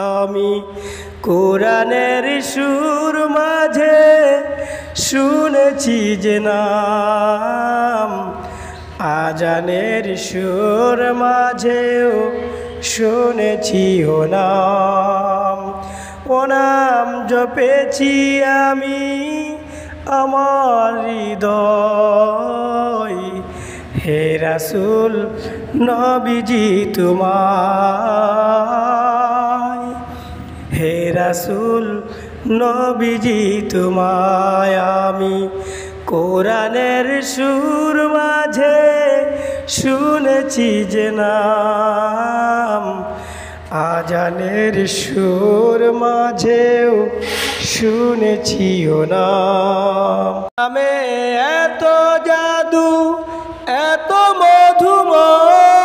আমি কোরআনের সুর মাঝে শুনেছি যে নাম, আজানের সুর মাঝেও শুনেছি ও নাম। ও নাম জপেছি আমি আমার হৃদয়, হে রাসূল নবীজি তোমায়, হে রাসূল নবীজি তোমায়। আমি কোরআনের সুর মাঝে শুনেছি যে নাম, আজানের সুর মাঝেও শুনেছি ও নাম। নামে এত জাদু এত মধুময়,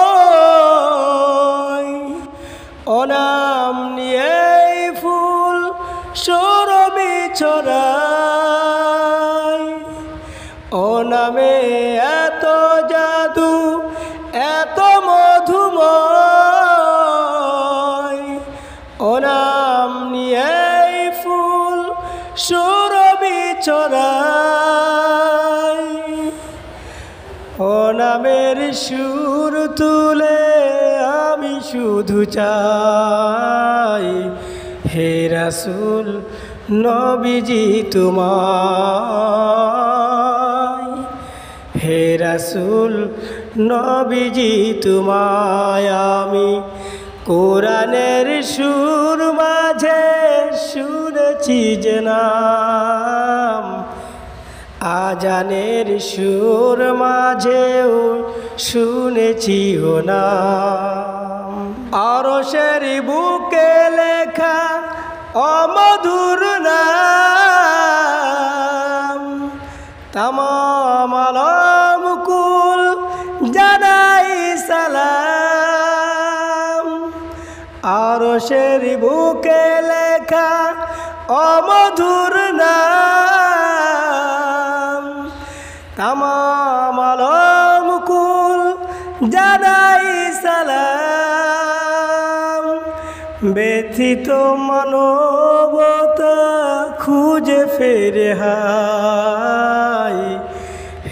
ও নাম নিয়েই ফুল সরবি ছড়ায়। ও নামে এত জাদু এত মধুময়, ও নাম নিয়েই ফুল সরবি ছড়ায়। ও নামের সুর তুলে আমি শুধু চাই, হে রাসূল নবীজি তোমায়, হে রাসূল নবীজি তোমায়। আমি কোরআনের সুর মাঝে শুনেছি যে নাম, আজানের সুর মাঝেও শুনেছি ও নাম। আরশের বুকে লেখা অমধুর নাম, তামাম আলম কুল জানাই সালাম। আরশের বুকে লেখা অমধুর নাম, তামাম আলম কুল জানাই সালাম। ব্যথিত মানবতা খুঁজে ফেরে হায়,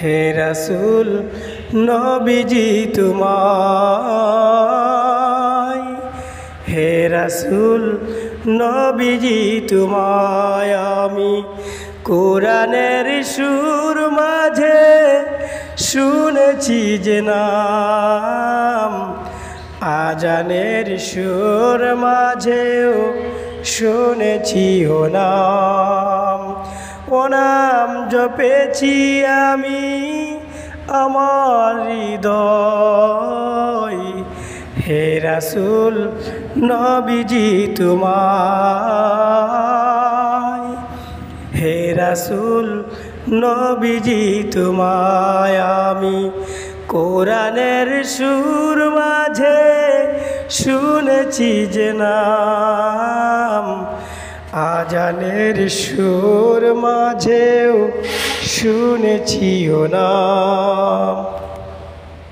হে রাসূল নবীজি তোমায়, হে রাসূল নবীজি তোমায়। আমি কোরআনের সুর মাঝে শুনেছি যে নাম, আজানের সুর মাঝেও শুনেছি ও নাম। ও নাম জপেছি আমি আমার হৃদয়, হে রাসূল নবীজি তোমায়, হে রাসূল নবীজি তোমায়। আমি কোরআনের সুর মাঝে শুনেছি যে নাম, আজানের সুর মাঝেও শুনেছি ও নাম।